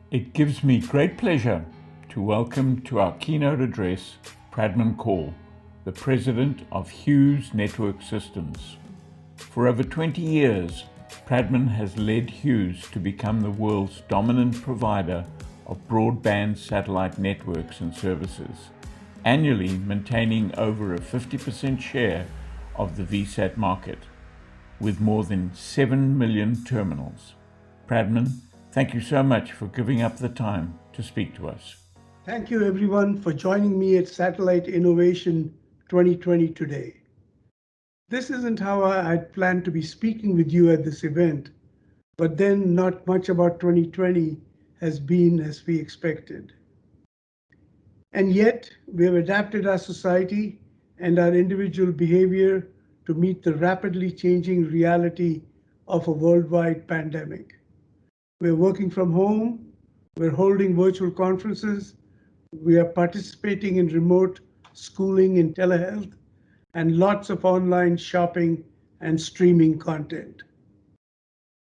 It gives me great pleasure to welcome to our keynote address Pradman Kaur, the President of Hughes Network Systems. For over 20 years, Pradman has led Hughes to become the world's dominant provider of broadband satellite networks and services, annually maintaining over a 50% share of the VSAT market, with more than 7 million terminals. Pradman, thank you so much for giving up the time to speak to us. Thank you everyone for joining me at Satellite Innovation 2020 today. This isn't how I'd planned to be speaking with you at this event, but then not much about 2020 has been as we expected. And yet, we have adapted our society and our individual behavior to meet the rapidly changing reality of a worldwide pandemic. We're working from home, we're holding virtual conferences, we are participating in remote schooling in telehealth, and lots of online shopping and streaming content.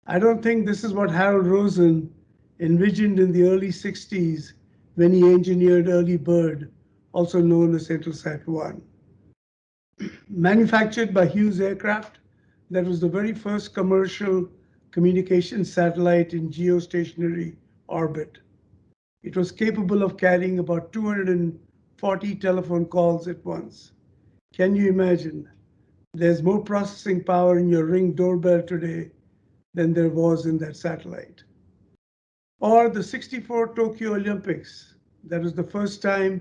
I don't think this is what Harold Rosen envisioned in the early 60s when he engineered Early Bird, also known as Intelsat 1. Manufactured by Hughes Aircraft, that was the very first commercial communication satellite in geostationary orbit. It was capable of carrying about 240 telephone calls at once. Can you imagine? There's more processing power in your Ring doorbell today than there was in that satellite. Or the '64 Tokyo Olympics. That was the first time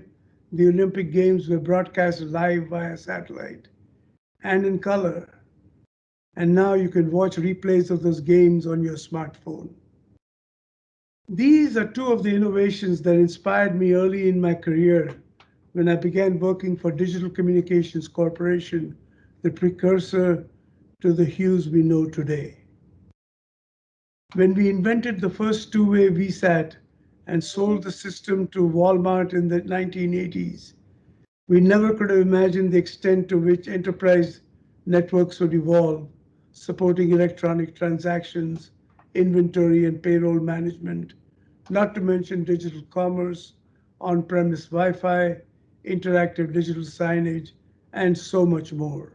the Olympic Games were broadcast live via satellite and in color. And now you can watch replays of those games on your smartphone. These are two of the innovations that inspired me early in my career when I began working for Digital Communications Corporation, the precursor to the Hughes we know today. When we invented the first two-way VSAT and sold the system to Walmart in the 1980s, we never could have imagined the extent to which enterprise networks would evolve, supporting electronic transactions, inventory and payroll management, not to mention digital commerce, on-premise Wi-Fi, interactive digital signage, and so much more.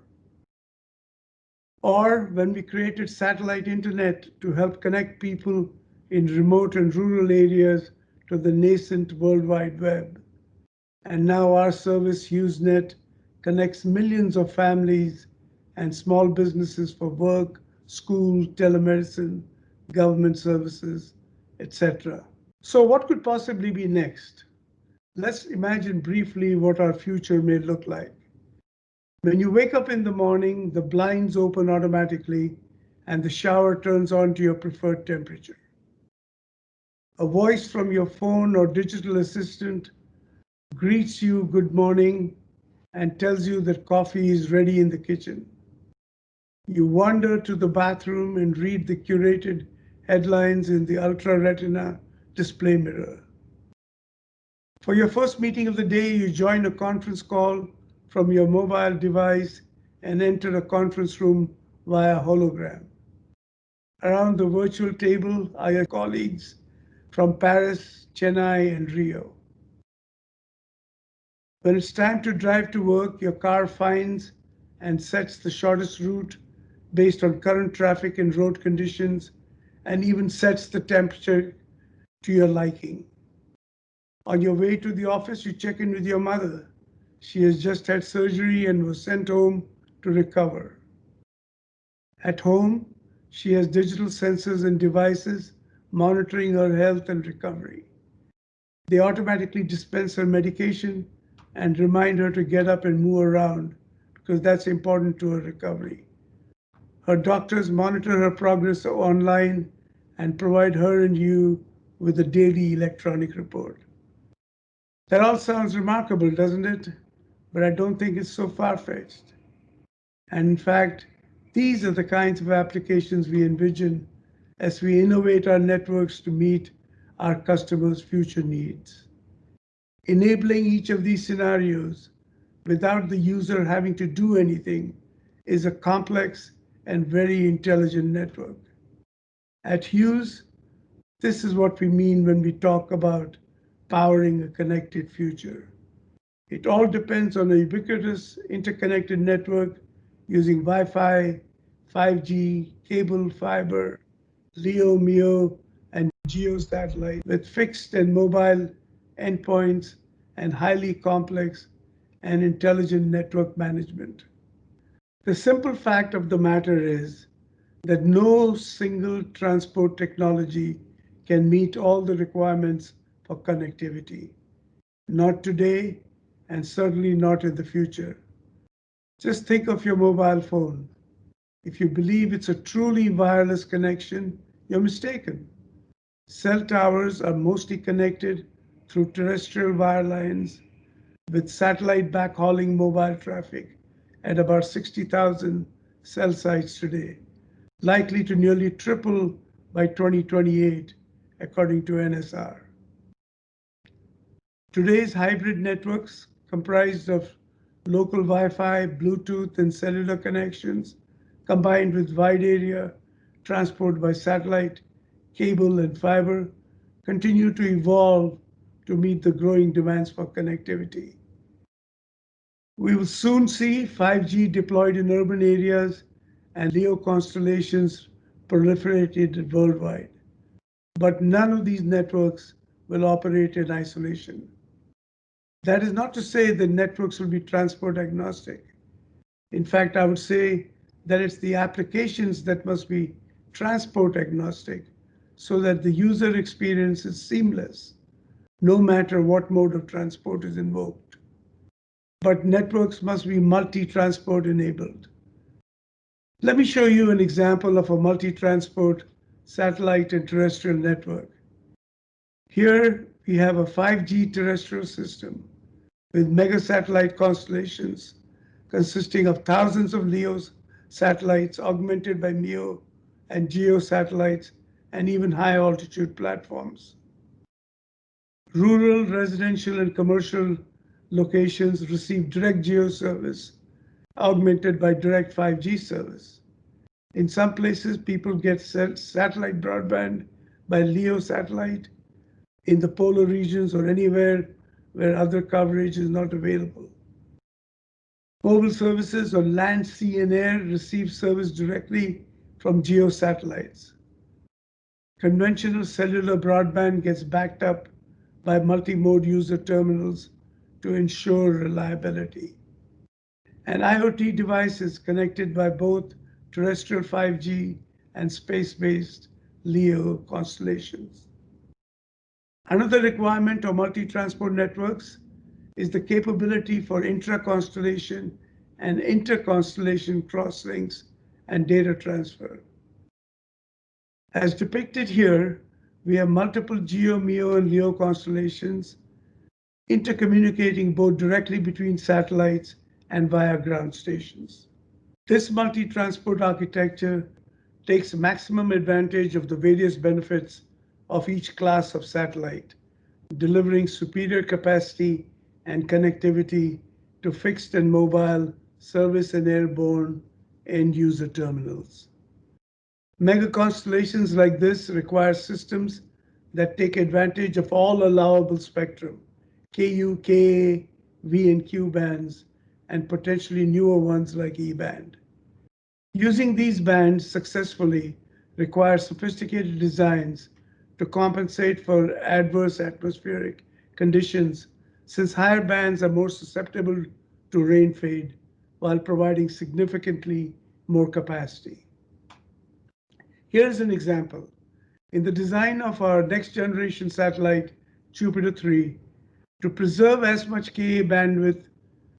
Or when we created satellite internet to help connect people in remote and rural areas to the nascent World Wide Web. And now our service, HughesNet, connects millions of families and small businesses for work, school, telemedicine, government services, etc. So what could possibly be next? Let's imagine briefly what our future may look like. When you wake up in the morning, the blinds open automatically and the shower turns on to your preferred temperature. A voice from your phone or digital assistant greets you good morning and tells you that coffee is ready in the kitchen. You wander to the bathroom and read the curated headlines in the Ultra Retina display mirror. For your first meeting of the day, you join a conference call from your mobile device and enter a conference room via hologram. Around the virtual table are your colleagues from Paris, Chennai, and Rio. When it's time to drive to work, your car finds and sets the shortest route based on current traffic and road conditions, and even sets the temperature to your liking. On your way to the office, you check in with your mother. She has just had surgery and was sent home to recover. At home, she has digital sensors and devices monitoring her health and recovery. They automatically dispense her medication and remind her to get up and move around because that's important to her recovery. Her doctors monitor her progress online and provide her and you with a daily electronic report. That all sounds remarkable, doesn't it? But I don't think it's so far-fetched. And in fact, these are the kinds of applications we envision as we innovate our networks to meet our customers' future needs. Enabling each of these scenarios without the user having to do anything is a complex and very intelligent network. At Hughes, This is what we mean when we talk about powering a connected future. It all depends on a ubiquitous interconnected network using Wi-Fi, 5G, cable, fiber, LEO, MEO, and GEO satellite with fixed and mobile endpoints and highly complex and intelligent network management. The simple fact of the matter is that no single transport technology can meet all the requirements for connectivity. Not today, and certainly not in the future. Just think of your mobile phone. If you believe it's a truly wireless connection, you're mistaken. Cell towers are mostly connected through terrestrial wire lines, with satellite backhauling mobile traffic at about 60,000 cell sites today, likely to nearly triple by 2028, according to NSR. Today's hybrid networks, comprised of local Wi-Fi, Bluetooth, and cellular connections, combined with wide area transport by satellite, cable, and fiber, continue to evolve to meet the growing demands for connectivity. We will soon see 5G deployed in urban areas and LEO constellations proliferated worldwide. But none of these networks will operate in isolation. That is not to say that networks will be transport agnostic. In fact, I would say that it's the applications that must be transport agnostic so that the user experience is seamless, no matter what mode of transport is invoked. But networks must be multi-transport enabled. Let me show you an example of a multi-transport satellite and terrestrial network. Here we have a 5G terrestrial system with mega satellite constellations consisting of thousands of LEO satellites augmented by MEO and GEO satellites and even high altitude platforms. Rural, residential, and commercial locations receive direct GEO service augmented by direct 5G service. In some places, people get satellite broadband by LEO satellite in the polar regions or anywhere where other coverage is not available. Mobile services on land, sea, and air receive service directly from GEO satellites. Conventional cellular broadband gets backed up by multi-mode user terminals to ensure reliability. And IoT devices connected by both terrestrial 5G and space-based LEO constellations. Another requirement of multi-transport networks is the capability for intra-constellation and inter-constellation crosslinks and data transfer. As depicted here, we have multiple GEO, MEO, and LEO constellations intercommunicating both directly between satellites and via ground stations. This multi-transport architecture takes maximum advantage of the various benefits of each class of satellite, delivering superior capacity and connectivity to fixed and mobile service and airborne end user terminals. Mega constellations like this require systems that take advantage of all allowable spectrum, Ku, Ka, V, and Q bands, and potentially newer ones like E-band. Using these bands successfully requires sophisticated designs to compensate for adverse atmospheric conditions, since higher bands are more susceptible to rain fade while providing significantly more capacity. Here's an example. In the design of our next generation satellite, Jupiter 3, to preserve as much Ka bandwidth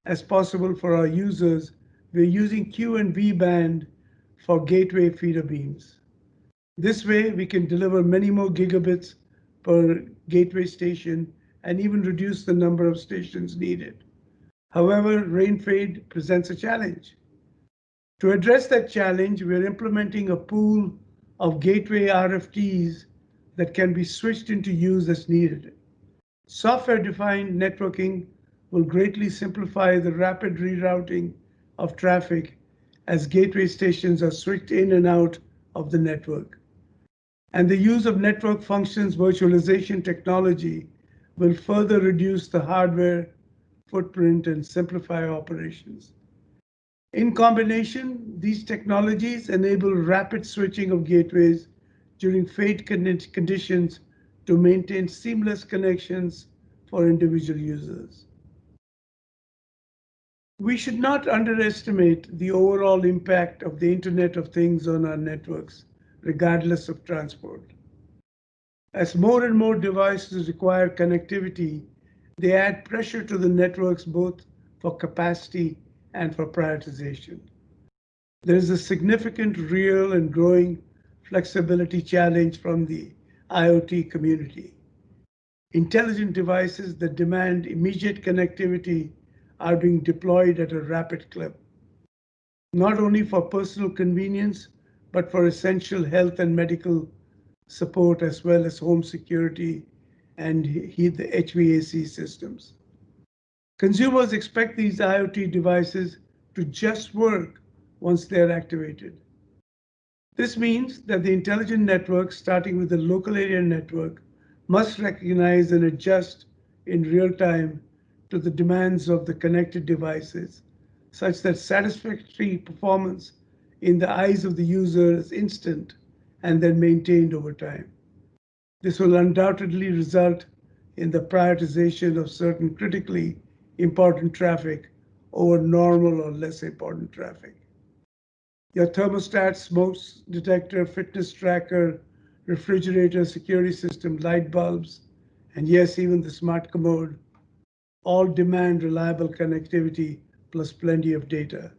as possible for our users, we're using Q and V band for gateway feeder beams. This way, we can deliver many more gigabits per gateway station and even reduce the number of stations needed. However, rain fade presents a challenge. To address that challenge, we're implementing a pool of gateway RFTs that can be switched into use as needed. Software-defined networking will greatly simplify the rapid rerouting of traffic as gateway stations are switched in and out of the network. And the use of network functions virtualization technology will further reduce the hardware footprint and simplify operations. In combination, these technologies enable rapid switching of gateways during fade conditions to maintain seamless connections for individual users. We should not underestimate the overall impact of the Internet of Things on our networks, regardless of transport. As more and more devices require connectivity, they add pressure to the networks both for capacity and for prioritization. There is a significant real and growing flexibility challenge from the IoT community. Intelligent devices that demand immediate connectivity are being deployed at a rapid clip, not only for personal convenience, but for essential health and medical support, as well as home security and the HVAC systems. Consumers expect these IoT devices to just work once they're activated. This means that the intelligent network, starting with the local area network, must recognize and adjust in real time to the demands of the connected devices, such that satisfactory performance in the eyes of the user is instant and then maintained over time. This will undoubtedly result in the prioritization of certain critically important traffic over normal or less important traffic. Your thermostat, smoke detector, fitness tracker, refrigerator, security system, light bulbs, and yes, even the smart commode all demand reliable connectivity plus plenty of data.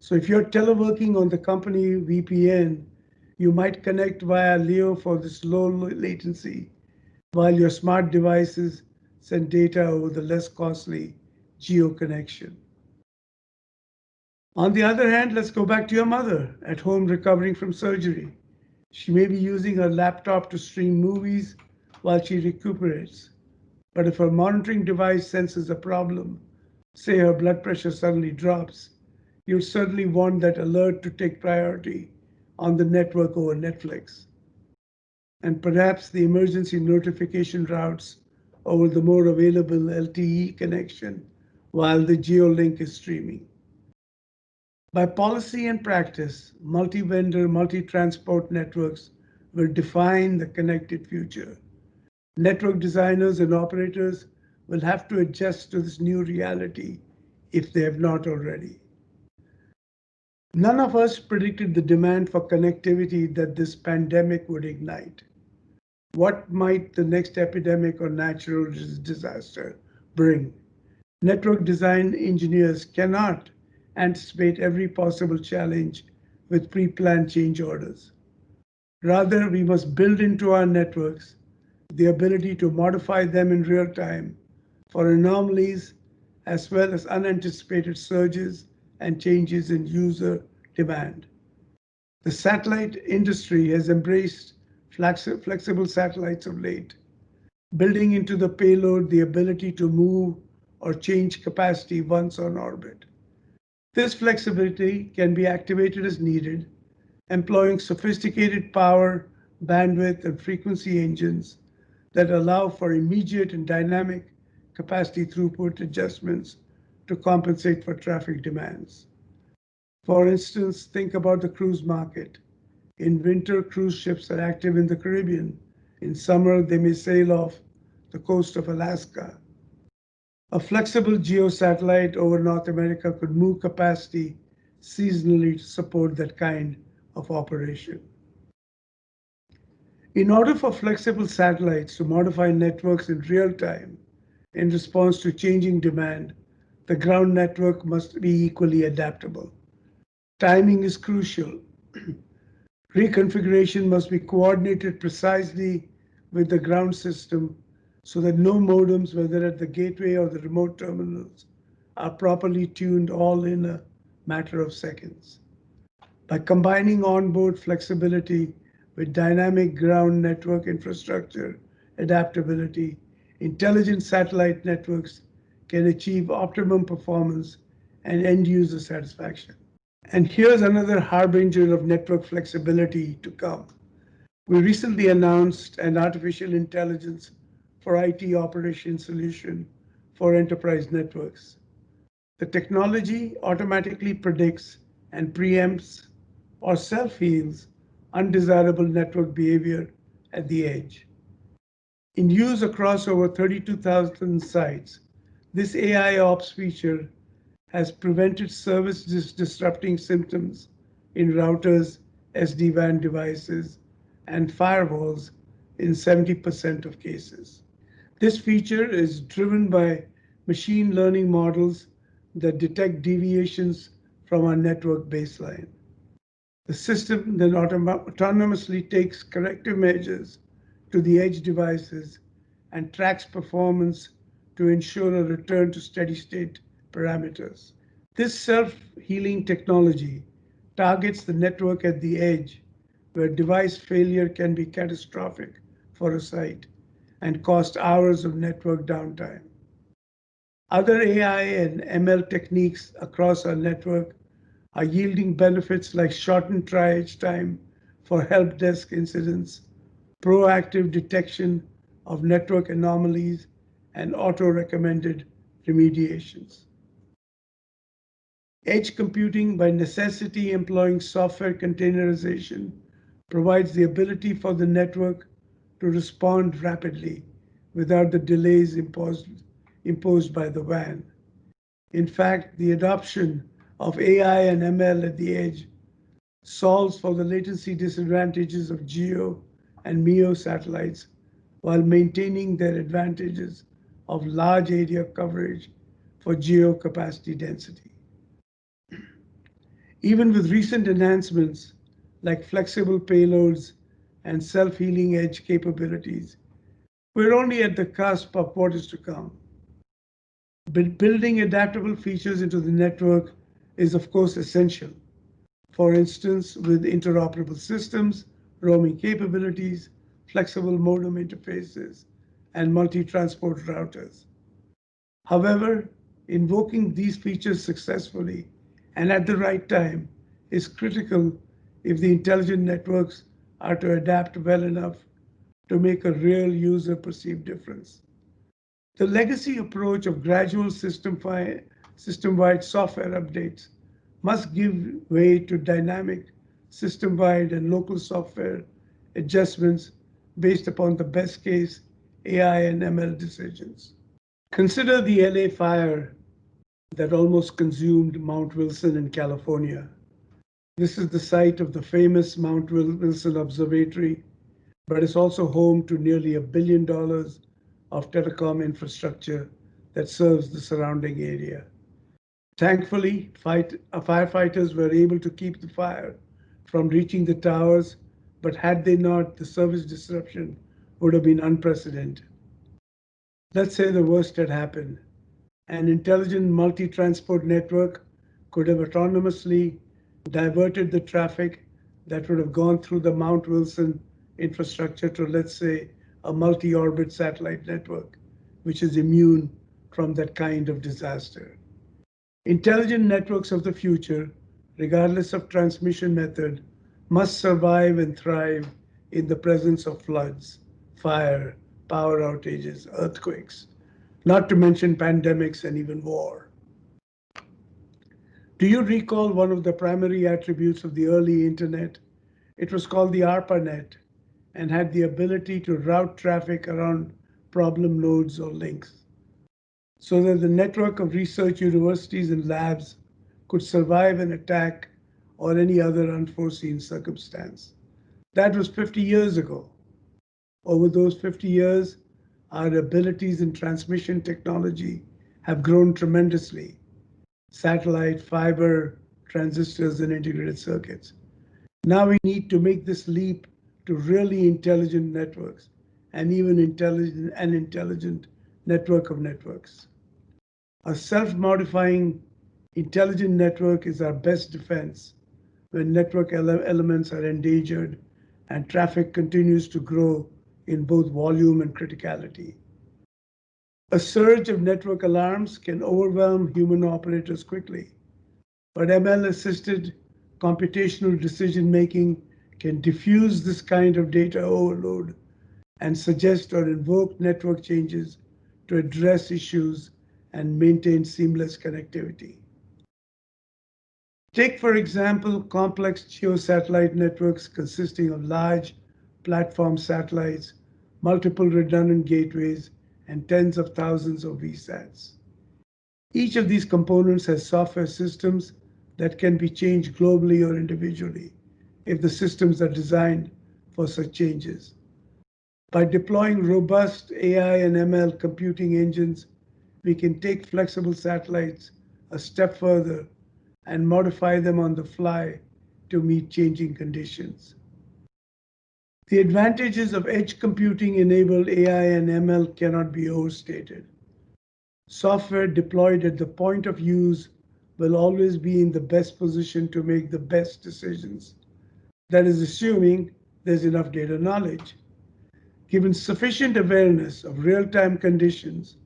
So if you're teleworking on the company VPN, you might connect via Leo for this low latency, while your smart devices send data over the less costly geo connection. On the other hand, let's go back to your mother at home recovering from surgery. She may be using her laptop to stream movies while she recuperates. But if her monitoring device senses a problem, say her blood pressure suddenly drops, you'll certainly want that alert to take priority on the network over Netflix. And perhaps the emergency notification routes over the more available LTE connection while the geolink is streaming. By policy and practice, multi-vendor, multi-transport networks will define the connected future. Network designers and operators will have to adjust to this new reality if they have not already. None of us predicted the demand for connectivity that this pandemic would ignite. What might the next epidemic or natural disaster bring? Network design engineers cannot anticipate every possible challenge with pre-planned change orders. Rather, we must build into our networks the ability to modify them in real time for anomalies as well as unanticipated surges and changes in user demand. The satellite industry has embraced flexible satellites of late, building into the payload the ability to move or change capacity once on orbit. This flexibility can be activated as needed, employing sophisticated power, bandwidth, and frequency engines that allow for immediate and dynamic capacity throughput adjustments to compensate for traffic demands. For instance, think about the cruise market. In winter, cruise ships are active in the Caribbean. In summer, they may sail off the coast of Alaska. A flexible geosatellite over North America could move capacity seasonally to support that kind of operation. In order for flexible satellites to modify networks in real time in response to changing demand, the ground network must be equally adaptable. Timing is crucial. Reconfiguration must be coordinated precisely with the ground system so that no modems, whether at the gateway or the remote terminals, are properly tuned all in a matter of seconds. By combining onboard flexibility with dynamic ground network infrastructure adaptability, intelligent satellite networks can achieve optimum performance and end user satisfaction. And here's another harbinger of network flexibility to come. We recently announced an artificial intelligence for IT operation solution for enterprise networks. The technology automatically predicts and preempts or self-heals undesirable network behavior at the edge. In use across over 32,000 sites, this AI ops feature has prevented service disrupting symptoms in routers, SD-WAN devices, and firewalls in 70% of cases. This feature is driven by machine learning models that detect deviations from our network baseline. The system then autonomously takes corrective measures to the edge devices and tracks performance to ensure a return to steady state parameters. This self-healing technology targets the network at the edge where device failure can be catastrophic for a site and cost hours of network downtime. Other AI and ML techniques across our network are yielding benefits like shortened triage time for help desk incidents, proactive detection of network anomalies, and auto-recommended remediations. Edge computing, by necessity employing software containerization, provides the ability for the network to respond rapidly without the delays imposed by the WAN. In fact, the adoption of AI and ML at the edge solves for the latency disadvantages of GEO and MEO satellites while maintaining their advantages of large area coverage for GEO capacity density. Even with recent enhancements like flexible payloads and self-healing edge capabilities, we're only at the cusp of what is to come. But building adaptable features into the network is, of course, essential. For instance, with interoperable systems, roaming capabilities, flexible modem interfaces, and multi-transport routers. However, invoking these features successfully and at the right time is critical if the intelligent networks are to adapt well enough to make a real user perceived difference. The legacy approach of gradual system-wide software updates must give way to dynamic system-wide and local software adjustments based upon the best case AI and ML decisions. Consider the LA fire that almost consumed Mount Wilson in California. This is the site of the famous Mount Wilson Observatory, but it's also home to nearly $1 billion of telecom infrastructure that serves the surrounding area. Thankfully, firefighters were able to keep the fire from reaching the towers, but had they not, the service disruption would have been unprecedented. Let's say the worst had happened. An intelligent multi-transport network could have autonomously diverted the traffic that would have gone through the Mount Wilson infrastructure to, let's say, a multi-orbit satellite network, which is immune from that kind of disaster. Intelligent networks of the future, regardless of transmission method, must survive and thrive in the presence of floods, fire, power outages, earthquakes, not to mention pandemics and even war. Do you recall one of the primary attributes of the early internet? It was called the ARPANET and had the ability to route traffic around problem nodes or links so that the network of research universities and labs could survive an attack or any other unforeseen circumstance. That was 50 years ago. Over those 50 years, our abilities in transmission technology have grown tremendously. Satellite, fiber, transistors, and integrated circuits. Now we need to make this leap to really intelligent networks and even an intelligent network of networks. A self-modifying intelligent network is our best defense when network elements are endangered and traffic continues to grow in both volume and criticality. A surge of network alarms can overwhelm human operators quickly, but ML-assisted computational decision-making can diffuse this kind of data overload and suggest or invoke network changes to address issues and maintain seamless connectivity. Take, for example, complex geosatellite networks consisting of large platform satellites, multiple redundant gateways, and tens of thousands of VSATs. Each of these components has software systems that can be changed globally or individually if the systems are designed for such changes. By deploying robust AI and ML computing engines, we can take flexible satellites a step further and modify them on the fly to meet changing conditions. The advantages of edge computing enabled AI and ML cannot be overstated. Software deployed at the point of use will always be in the best position to make the best decisions. That is assuming there's enough data knowledge. Given sufficient awareness of real-time conditions,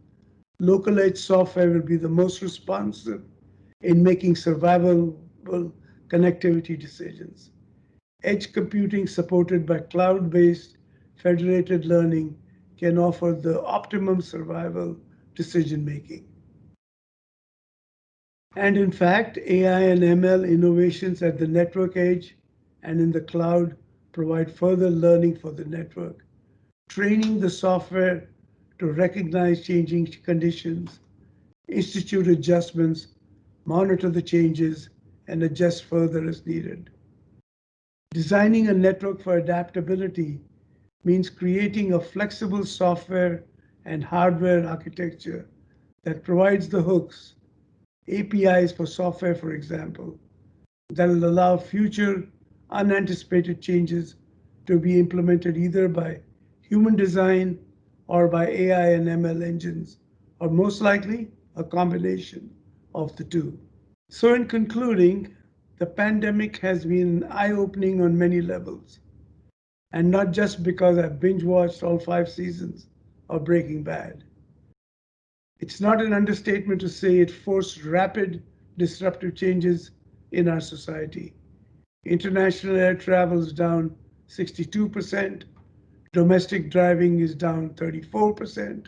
local edge software will be the most responsive in making survivable connectivity decisions. Edge computing supported by cloud-based federated learning can offer the optimum survival decision-making. And in fact, AI and ML innovations at the network edge and in the cloud provide further learning for the network, training the software to recognize changing conditions, institute adjustments, monitor the changes, and adjust further as needed. Designing a network for adaptability means creating a flexible software and hardware architecture that provides the hooks, APIs for software, for example, that will allow future unanticipated changes to be implemented either by human design or by AI and ML engines, or most likely a combination of the two. So in concluding, the pandemic has been eye-opening on many levels, and not just because I binge-watched all 5 seasons of Breaking Bad. It's not an understatement to say it forced rapid disruptive changes in our society. International air travel is down 62%, domestic driving is down 34%,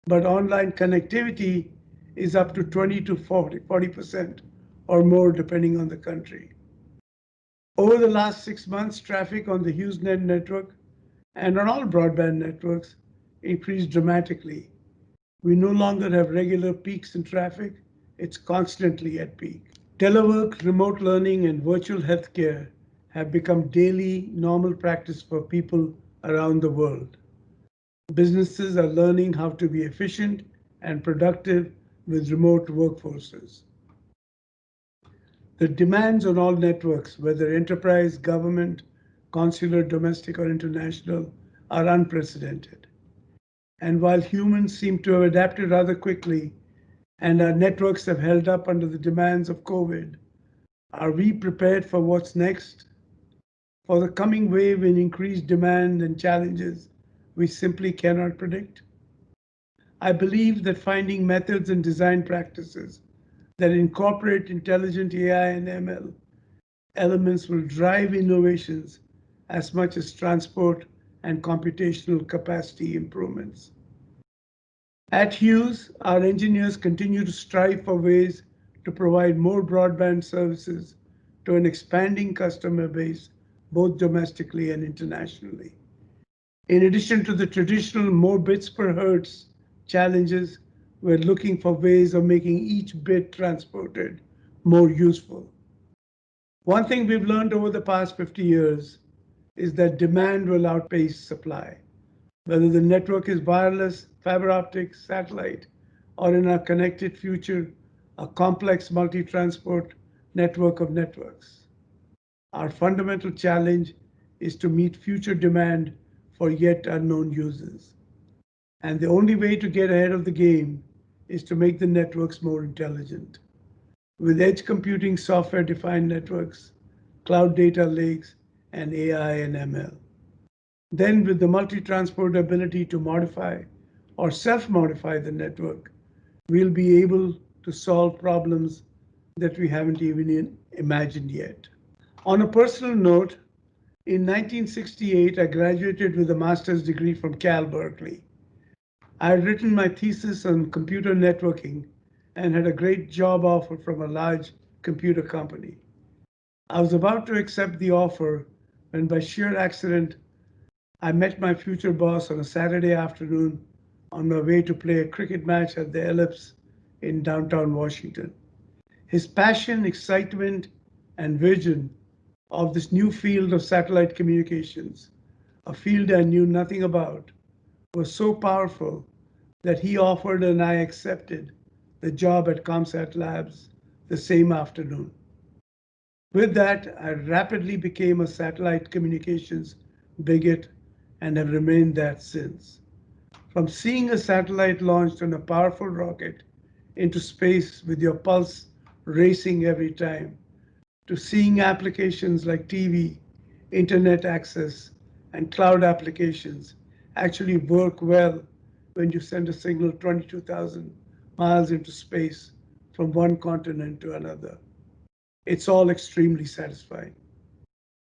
but online connectivity is up to 20 to 40% or more depending on the country. Over the last 6 months, traffic on the Hughes network and on all broadband networks increased dramatically. We no longer have regular peaks in traffic, it's constantly at peak. Telework, remote learning, and virtual healthcare have become daily normal practice for people around the world. Businesses are learning how to be efficient and productive with remote workforces. The demands on all networks, whether enterprise, government, consular, domestic, or international, are unprecedented. And while humans seem to have adapted rather quickly, and our networks have held up under the demands of COVID, are we prepared for what's next? For the coming wave in increased demand and challenges we simply cannot predict? I believe that finding methods and design practices that incorporate intelligent AI and ML elements will drive innovations as much as transport and computational capacity improvements. At Hughes, our engineers continue to strive for ways to provide more broadband services to an expanding customer base, both domestically and internationally. In addition to the traditional more bits per hertz challenges, we're looking for ways of making each bit transported more useful. One thing we've learned over the past 50 years is that demand will outpace supply. Whether the network is wireless, fiber optics, satellite, or in our connected future, a complex multi-transport network of networks. Our fundamental challenge is to meet future demand for yet unknown uses. And the only way to get ahead of the game is to make the networks more intelligent. With edge computing, software-defined networks, cloud data lakes, and AI and ML. Then with the multi-transport ability to modify or self-modify the network, we'll be able to solve problems that we haven't even imagined yet. On a personal note, In 1968, I graduated with a master's degree from Cal Berkeley. I had written my thesis on computer networking and had a great job offer from a large computer company. I was about to accept the offer when, by sheer accident, I met my future boss on a Saturday afternoon on my way to play a cricket match at the Ellipse in downtown Washington. His passion, excitement, and vision of this new field of satellite communications, a field I knew nothing about, was so powerful that he offered and I accepted the job at ComSat Labs the same afternoon. With that, I rapidly became a satellite communications bigot and have remained that since. From seeing a satellite launched on a powerful rocket into space with your pulse racing every time, to seeing applications like TV, internet access, and cloud applications actually work well when you send a signal 22,000 miles into space from one continent to another. It's all extremely satisfying.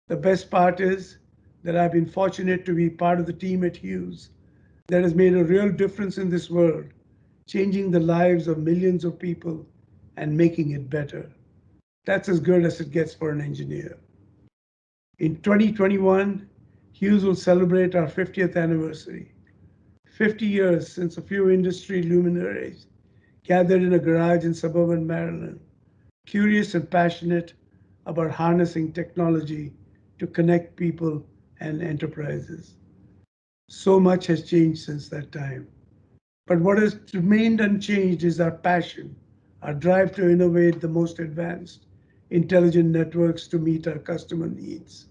The best part is that I've been fortunate to be part of the team at Hughes that has made a real difference in this world, changing the lives of millions of people and making it better. That's as good as it gets for an engineer. In 2021, Hughes will celebrate our 50th anniversary. 50 years since a few industry luminaries gathered in a garage in suburban Maryland, curious and passionate about harnessing technology to connect people and enterprises. So much has changed since that time. But what has remained unchanged is our passion, our drive to innovate the most advanced, intelligent networks to meet our customer needs,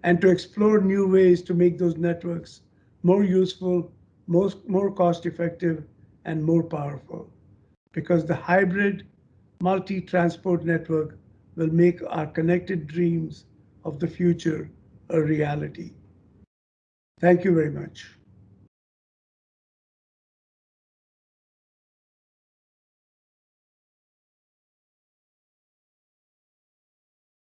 and to explore new ways to make those networks more useful, more cost effective, and more powerful. Because the hybrid multi transport network will make our connected dreams of the future a reality. Thank you very much.